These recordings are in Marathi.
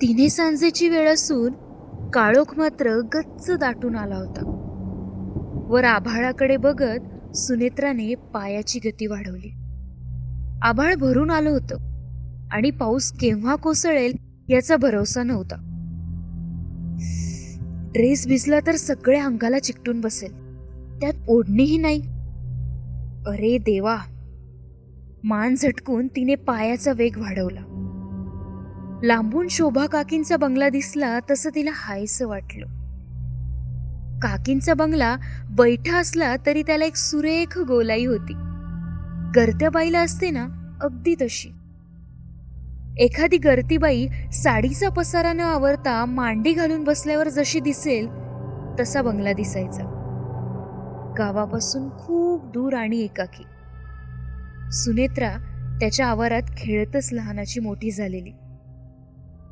तिने सांजेची वेळ असून काळोख मात्र गच्च दाटून आला होता. वर आभाळाकडे बघत सुनेत्राने पायाची गती वाढवली. आभाळ भरून आलं होतं आणि पाऊस केव्हा कोसळेल याचा भरोसा नव्हता. ड्रेस भिजला तर सगळ्या अंगाला चिकटून बसेल, त्यात ओढणीही नाही. अरे देवा! मान झटकून तिने पायाचा वेग वाढवला. लांबून शोभा काकींचा बंगला दिसला तसं तिला हायसं वाटलं. काकींचा बंगला बैठा असला तरी त्याला एक सुरेख गोलाई होती. गरत्या बाईला असते ना, अगदी तशी. एखादी गरती बाई साडीचा पसारा न आवरता मांडी घालून बसल्यावर जशी दिसेल तसा बंगला दिसायचा. गावापासून खूप दूर आणि एकाकी. सुनेत्रा त्याच्या आवारात खेळतच लहानाची मोठी झालेली.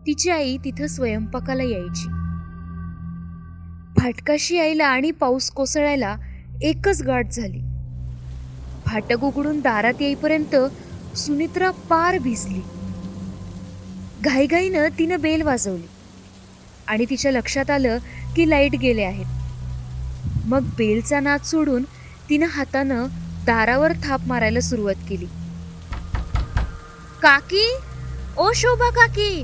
तिची आई तिथं स्वयंपाकाला यायची. फाटकाशी यायला आणि पाऊस कोसळायला एकच गाठ झाली. फाटक उघडून दारात येईपर्यंत सुनेत्रा पार भिजली. घाईघाईनं तिनं बेल वाजवली आणि तिच्या लक्षात आलं की लाईट गेले आहेत. मग बेलचा नाद सोडून तिनं हातानं दारावर थाप मारायला सुरुवात केली. काकी, ओ शोभा काकी!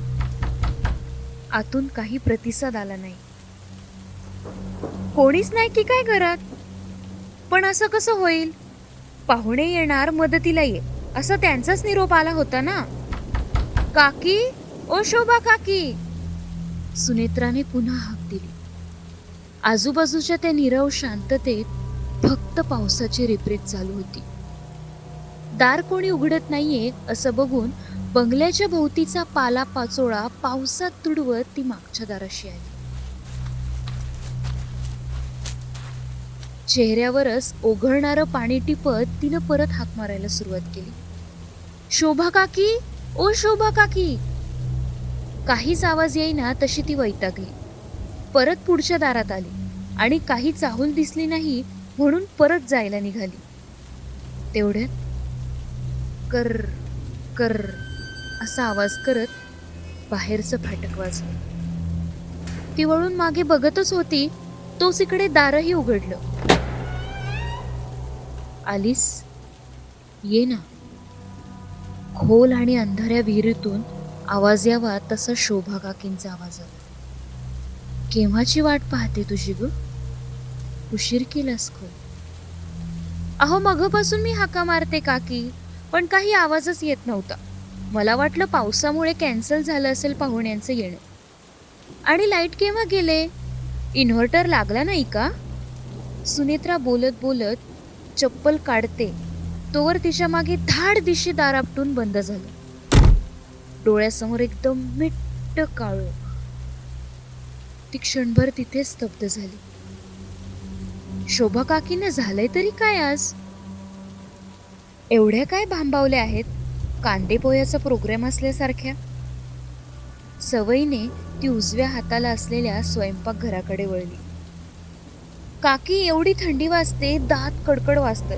आतून काही प्रतिसाद आला नाही. कोणीच नाही की काय घरात? पण असं कसं होईल? पाहुणे येणार, मदतीला ये, असा त्यांचाच निरोप आला होता ना. काकी, ओ शोभा काकी! सुनेत्राने पुन्हा हाक दिली. आजूबाजूच्या त्या नीरव शांततेत फक्त पावसाची रिपरिप चालू होती. दार कोणी उघडत नाहीये असं बघून बंगल्याच्या भोवतीचा पाला पाचोळा पावसात तुडवत ती मागच्या दाराशी आली. चेहऱ्यावरच ओघळणारं पाणी टिपत तिनं परत हाक मारायला सुरुवात केली. शोभा काकी, ओ शोभा काकी! काहीच आवाज येईना तशी ती वैतागली. परत पुढच्या दारात आली आणि काही चाहूल दिसली नाही म्हणून परत जायला निघाली. तेवढ्यात कर कर असा आवाज करत बाहेरचं फाटक वाजलं. ती वळून मागे बघतच होती तोच इकडे दारही उघडलं. आलीस? ये ना. खोल आणि अंधाऱ्या विहिरीतून आवाज यावा तसा शोभा काकींचा आवाज आला. केव्हाची वाट पाहते तुझी ग? उशीर केलास खूप. अहो, मघपासून मी हाका मारते काकी, पण काही आवाजच येत नव्हता. मला वाटलं पावसामुळे कॅन्सल झालं असेल पाहुण्यांचं येणं. आणि लाईट केव्हा गेले? इन्व्हर्टर लागला नाही का? सुनेत्रा बोलत बोलत चप्पल काढते तोवर तिच्या मागे धाड दिशी दार आपटून बंद झालं. डोळ्यासमोर एकदम मिट्ट काळोख. ती क्षणभर तिथे स्तब्ध झाली. शोभा काकींना झालंय तरी काय आज? एवढ्या काय भांबावल्या आहेत, कांदे पोह्याचा प्रोग्राम असल्यासारख्या? सवयीने ती उजव्या हाताला असलेल्या स्वयंपाकघराकडे वळली. काकी, एवढी थंडी वाजते, दात कडकड वाजतात,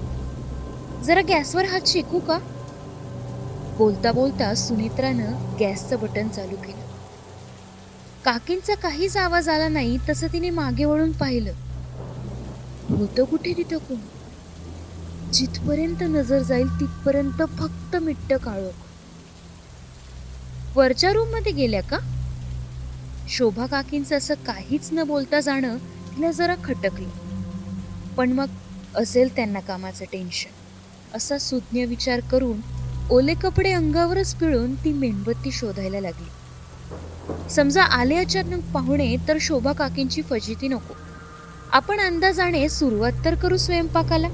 जरा गॅसवर हात शेकू का? बोलता बोलता सुनेत्रानं गॅसचं बटन चालू केलं. काकींचा काहीच आवाज आला नाही तसं तिने मागे वळून पाहिलं. होतं कुठे तिथं कोण? जिथपर्यंत नजर जाईल तिथपर्यंत फक्त मिट्ट काळोख. वरच्या रूम मध्ये गेल्या का? शोभा काकींचं असं काहीच न बोलता जाणं तिला जरा खटकलं. पण मग असेल त्यांना कामाचं टेन्शन, असा सुज्ञ विचार करून ओले कपडे अंगावरच पिळून ती मेणबत्ती शोधायला लागली. समजा आले अचानक पाहुणे तर शोभा काकींची फजिती नको. आपण अंदाजाने सुरुवात तर करू स्वयंपाकाला.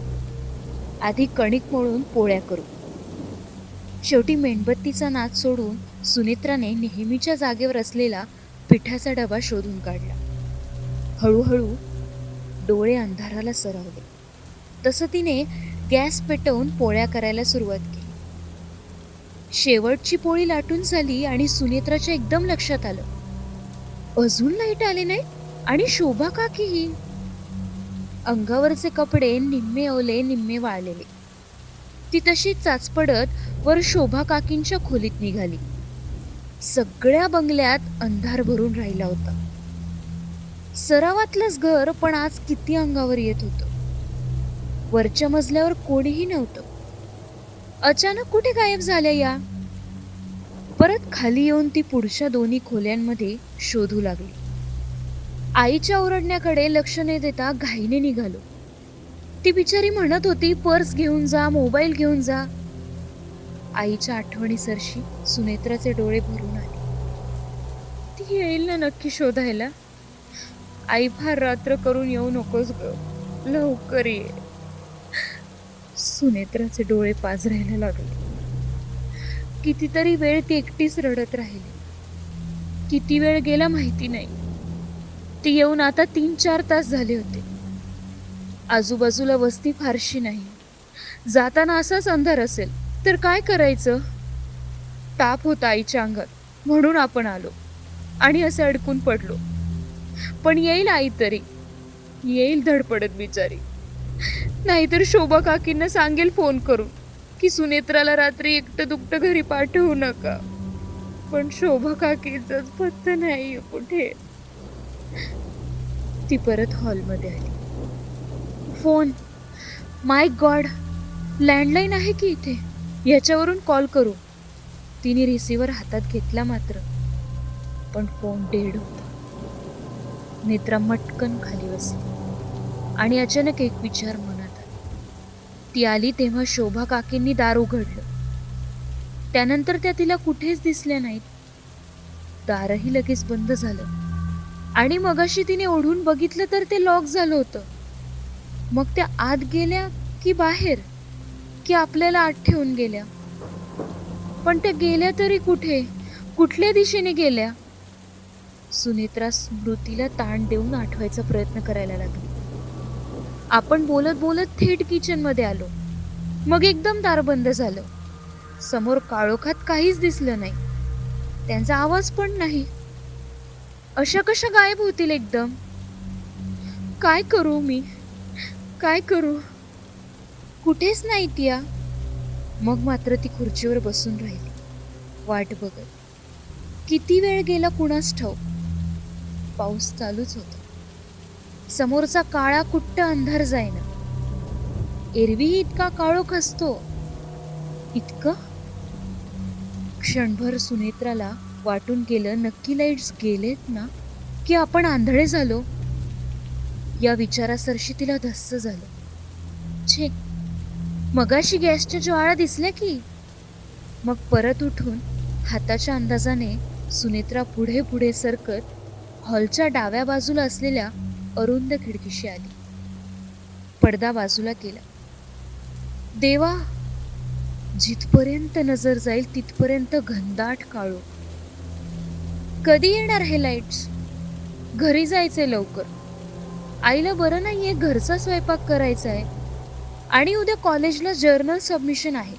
आधी कणिक मळून पोळ्या करू. शेवटी मेणबत्तीचा नाद सोडून सुनेत्राने नेहमीच्या जागेवर असलेला पिठाचा डबा शोधून काढला. हळूहळू डोळे अंधाराला सरवले. तसं तिने गॅस पेटवून पोळ्या करायला सुरुवात केली. शेवटची पोळी लाटून झाली आणि सुनेत्राच्या एकदम लक्षात आलं, अजून लाईट आले नाही आणि शोभा काकीही. अंगावरचे कपडे निम्मे ओले निम्मे वाळलेले. ती तशी चाचपडत वर शोभा काकींच्या खोलीत निघाली. सगळ्या बंगल्यात अंधार भरून राहिला होता. सरावातलंच घर, पण आज किती अंगावर येत होतं. वरच्या मजल्यावर कोणीही नव्हतं. अचानक कुठे गायब झाल्या या? परत खाली येऊन ती पुढच्या दोन्ही खोल्यांमध्ये शोधू लागली. आईच्या ओरडण्याकडे लक्ष न देता घाईने निघालो. ती बिचारी म्हणत होती, पर्स घेऊन जा, मोबाईल घेऊन जा. आईच्या आठवणी सरशी सुनेत्राचे डोळे भरून आले. ती येईल ना नक्की शोधायला? आई, फार रात्र करून येऊ नकोस ग, लवकर ये. सुनेत्राचे डोळे पाजरायला लागले. कितीतरी वेळ ती एकटीच रडत राहिली. किती वेळ गेला माहिती नाही. ती येऊन आता 3-4 तास झाले होते. आजूबाजूला वस्ती फारशी नाही. जाताना असाच अंधार असेल तर काय करायचं? ताप होता आईच्या अंगात, म्हणून आपण आलो आणि असे अडकून पडलो. पण येईल आई तरी, येईल धडपडत बिचारी. नाहीतर शोभा काकींना सांगेल फोन करून की सुनेत्राला रात्री एकटं दुकटं घरी पाठवू नका. पण शोभा काकींचाच पत्ता नाही कुठे. ती परत हॉलमध्ये आली. फोन, माय गॉड, लँडलाईन आहे की इथे, याच्यावरून कॉल करू. तिने रिसिव्हर हातात घेतला मात्र, पण फोन डेड होता. नेत्रा मटकन खाली बसली आणि अचानक एक विचार मनात आला. ती आली तेव्हा शोभा काकींनी दार उघडलं. त्यानंतर त्या तिला कुठेच दिसल्या नाहीत. दारही लगेच बंद झालं आणि मगाशी तिने ओढून बघितलं तर ते लॉक झालं होतं. मग त्या आत गेल्या की बाहेर, की आपल्याला आत ठेवून गेल्या? पण त्या गेल्या तरी कुठे, कुठल्या दिशेने गेल्या? सुनेत्रा स्मृतीला ताण देऊन आठवायचा प्रयत्न करायला लागली. आपण बोलत बोलत थेट किचन मध्ये आलो. मग एकदम दार बंद झालं. समोर काळोखात काहीच दिसलं नाही. त्यांचा आवाज पण नाही. अशा कशा गायब होतील एकदम? काय करू मी, काय करू? कुठेच नाहीत या. मग मात्र ती खुर्चीवर बसून राहिली, वाट बघत. किती वेळ गेला कुणास ठाऊक. पाऊस चालूच होता. समोरचा काळा कुट्ट अंधार जाईना. एरवीही इतका काळोख असतो? इतकं? क्षणभर सुनेत्राला वाटून गेलं, नक्की लाईट्स गेलेत ना, की आपण आंधळे झालो? या विचारासरशी तिला धस्स झालं. छे, मगाशी गॅसच्या ज्वाळा दिसल्या की. मग परत उठून हाताच्या अंदाजाने सुनेत्रा पुढे पुढे सरकत हॉलच्या डाव्या बाजूला असलेल्या अरुंद खिडकीशी आली. पडदा बाजूला केला. देवा, जिथपर्यंत नजर जाईल तिथपर्यंत घनदाट काळो. कधी येणार हे लाईट्स? घरी जायचंय लवकर. आईला बरं नाहीये, घरचा स्वयंपाक करायचा आहे आणि उद्या कॉलेजला जर्नल सबमिशन आहे.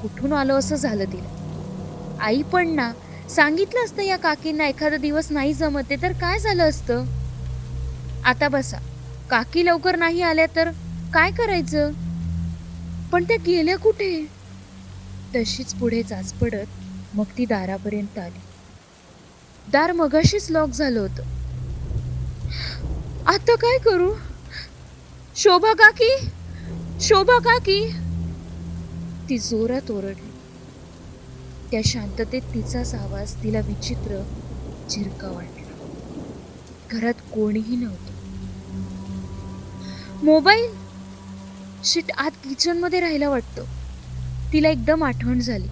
कुठून आलो असं झालं तिला. आई पण ना, सांगितलं असतं या काकींना एखादा दिवस नाही जमते तर काय झालं असतं. आता बसा, काकी लवकर नाही आल्या तर काय करायचं? पण त्या गेल्या कुठे? तशीच पुढे चाच पडत मग ती दारापर्यंत आली. दार मगाशीच लॉक झालं होतं. आता काय करू? शोभा काकी, शोभा काकी, ती जोरात ओरडली. त्या शांततेत तिचाच आवाज तिला विचित्र, झिरका वाटला. घरात कोणीही नव्हतं. मोबाईल शिट आत किचन मध्ये राहिला वाटतं. तिला एकदम आठवण झाली.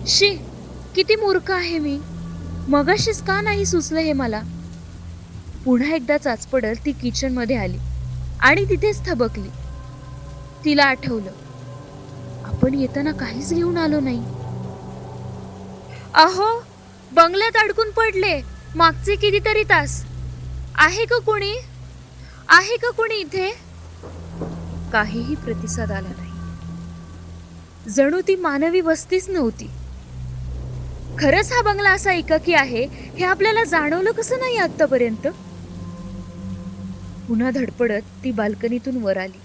शी, किती मूर्ख आहे मी. मगाशीच का नाही सुचलं हे मला. पुन्हा एकदा चाचपडत ती किचन मध्ये आली आणि तिथेच थबकली. तिला आठवलं, आपण येताना काहीच घेऊन आलो नाही. अहो, बंगल्यात अडकून पडले मागचे कितीतरी तास. आहे का कोणी? आहे का कोणी इथे? काहीही प्रतिसाद आला नाही. जणू ती मानवी वस्तीच नव्हती. खरंच हा बंगला असा एकाकी आहे हे आपल्याला जाणवलं कसं नाही आतापर्यंत? पुन्हा धडपडत ती बाल्कनीतून वर आली.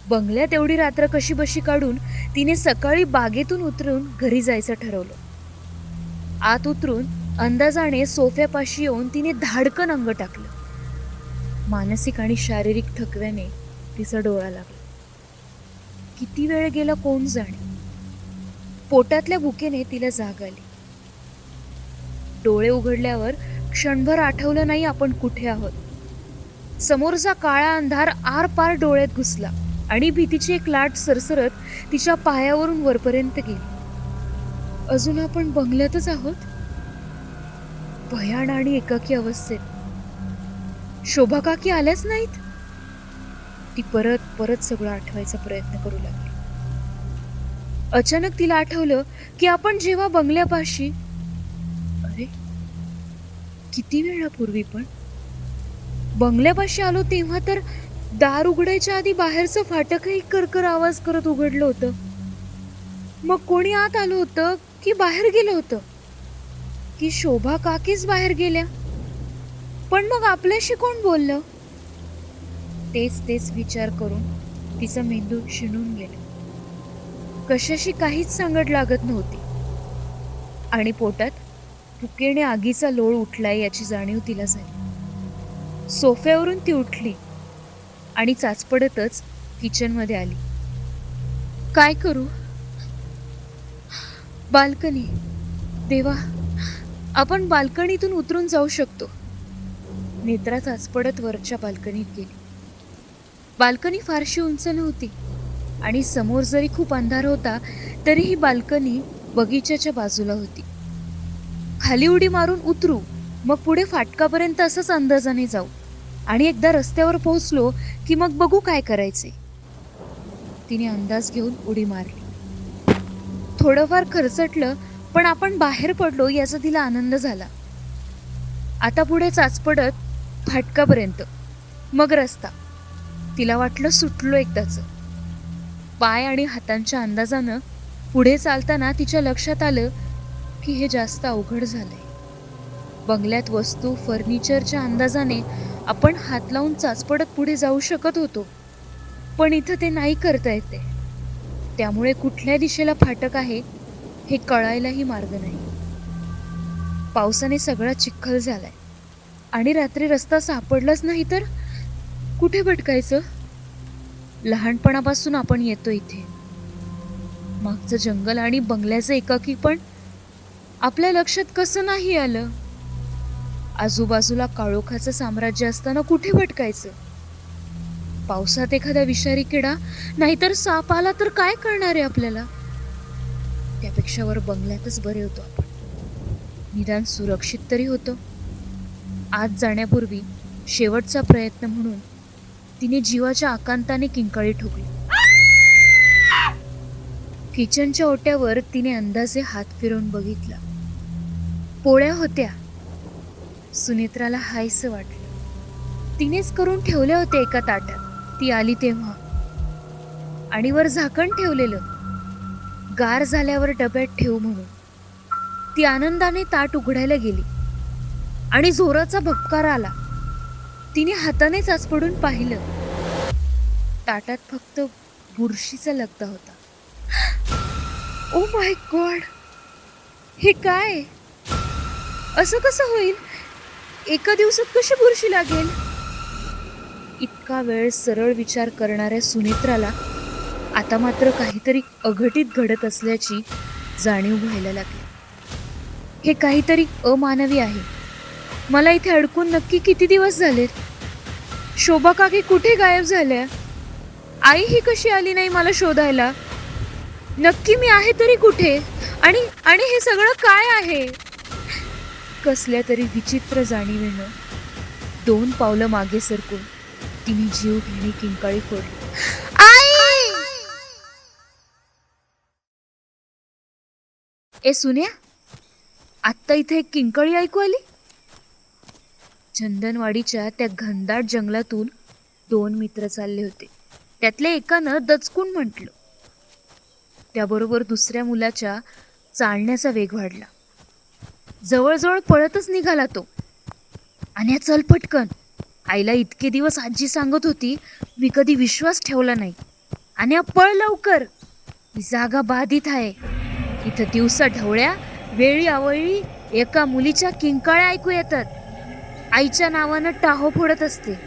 बंगल्यात एवढी रात्र कशी बशी काढून तिने सकाळी बागेतून उतरून घरी जायचं ठरवलं. आत उतरून अंदाजाने सोफ्यापाशी येऊन तिने धाडकन अंग टाकलं. मानसिक आणि शारीरिक थकव्याने तिचा डोळा लागला. किती वेळ गेला कोण जाणे. पोटातल्या भुकेने तिला जाग आली. डोळे उघडल्यावर क्षणभर आठवलं नाही आपण कुठे आहोत. समोरचा काळा अंधार आरपार डोळ्यात घुसला आणि भीतीची एक लाट सरसरत तिच्या पायावरून वरपर्यंत गेली. अजून आपण बंगल्यातच आहोत. भयान आणि एकाकी अवस्थेत. शोभा काकी आल्याच नाहीत. ती परत परत सगळं आठवायचा प्रयत्न करू लागली. अचानक तिला आठवलं की आपण जेव्हा बंगल्यापाशी, अरे किती वेळापूर्वी पण बंगल्यापाशी आलो तेव्हा तर दार उघडायच्या आधी बाहेरचं फाटकही करकर आवाज करत उघडलं होतं. मग कोणी आत आलं होतं की बाहेर गेलं होतं, की शोभा काकीच बाहेर गेल्या. पण मग आपल्याशी कोण बोललं? तेच तेच विचार करून तिचा मेंदू शिणून गेला. कशाशी काहीच सांगड लागत नव्हती आणि पोटात भुकेने आगीचा लोळ उठलाय याची जाणीव तिला झाली. सोफ्यावरून ती उठली आणि चाचपडतच किचनमध्ये आली. काय करू? बाल्कनी. देवा, आपण बाल्कनीतून उतरून जाऊ शकतो. नेत्रा चाचपडत वरच्या बाल्कनीत गेली. बाल्कनी फारशी उंच नव्हती आणि समोर जरी खूप अंधार होता तरी ही बाल्कनी बगीच्याच्या बाजूला होती. खाली उडी मारून उतरू, मग पुढे फाटकापर्यंत असंच अंदाजाने जाऊ आणि एकदा रस्त्यावर पोहोचलो की मग बघू काय करायचे. तिने अंदाज घेऊन उडी मारली. थोडंफार खरचटलं पण आपण बाहेर पडलो याचा तिला आनंद झाला. आता पुढे चाचपडत फाटकापर्यंत, मग रस्ता. तिला वाटलं सुटलो एकदाच. पाय आणि हातांच्या अंदाजानं पुढे चालताना तिच्या लक्षात आलं की हे जास्त अवघड झालंय. बंगल्यात वस्तू फर्निचरच्या अंदाजाने आपण हात लावून चाचपडत पुढे जाऊ शकत होतो, पण इथं ते नाही करता येते. त्यामुळे कुठल्या दिशेला फाटक आहे हे कळायलाही मार्ग नाही. पावसाने सगळा चिखल झालाय आणि रात्री रस्ता सापडलाच नाही तर कुठे भटकायचं? लहानपणापासून आपण येतो इथे. मागचं जंगल आणि बंगल्याचं एकाकी पण आपल्या लक्षात कसं नाही आलं? आजूबाजूला काळोखाचं साम्राज्य असताना कुठे भटकायचं? पावसात एखादा विषारी किडा नाहीतर साप आला तर काय करणार आहे आपल्याला? त्यापेक्षा वर बंगल्यातच बरे होतो आपण. निदान सुरक्षित तरी होतो. आत जाण्यापूर्वी शेवटचा प्रयत्न म्हणून तिने जीवाच्या आकांताने किंकाळी ठोकली. किचनच्या ओट्यावर तिने अंदाजे हात फिरवून बघितला. पोळ्या होत्या. सुनेत्राला हायसं वाटलं. तिनेच करून ठेवले होते एका ताटात ती आली तेव्हा, आणि वर झाकण ठेवलेलं, गार झाल्यावर डब्यात ठेवू म्हणून. ती आनंदाने ताट उघडायला गेली आणि जोराचा भपकार आला. तिने हाताने चाचपडून पाहिलं. ताटात फक्त बुरशीचा लगदा होता. ओ माय गॉड, हे काय? असं कसं होईल? एका दिवसात कशी बुरशी लागेल? इतका वेळ सरळ विचार करणाऱ्या सुनेत्राला आता मात्र काहीतरी अघटित घडत असल्याची जाणीव व्हायला लागली. हे काहीतरी अमानवी आहे. मला इथे अडकून नक्की किती दिवस झालेत? शोभा काकी कुठे गायब झाल्या? आई ही कशी आली नाही मला शोधायला? नक्की मी आहे तरी कुठे? आणि हे सगळं काय आहे? कसल्या तरी विचित्र जाणीवेनं 2 पावलं मागे सरकून तिने जीव घेणी किंकाळी फोडली. आई! ए सुन्या, आत्ता इथे एक किंकाळी ऐकू आली. चंदनवाडीच्या त्या घनदाट जंगलातून 2 मित्र चालले होते. त्यातल्या एकानं दचकून म्हटलं. त्याबरोबर दुसऱ्या मुलाच्या चालण्याचा वेग वाढला. जवळजवळ पळतच निघाला तो. आणि चल पटकन. आईला इतके दिवस आजी सांगत होती, मी कधी विश्वास ठेवला नाही. आणि पळ लवकर, ही जागा बाधित आहे. इथं दिवसा ढवळ्या, वेळी अवळी एका मुलीच्या किंकाळ्या ऐकू येतात. आईच्या नावानं टाहो फोडत असते.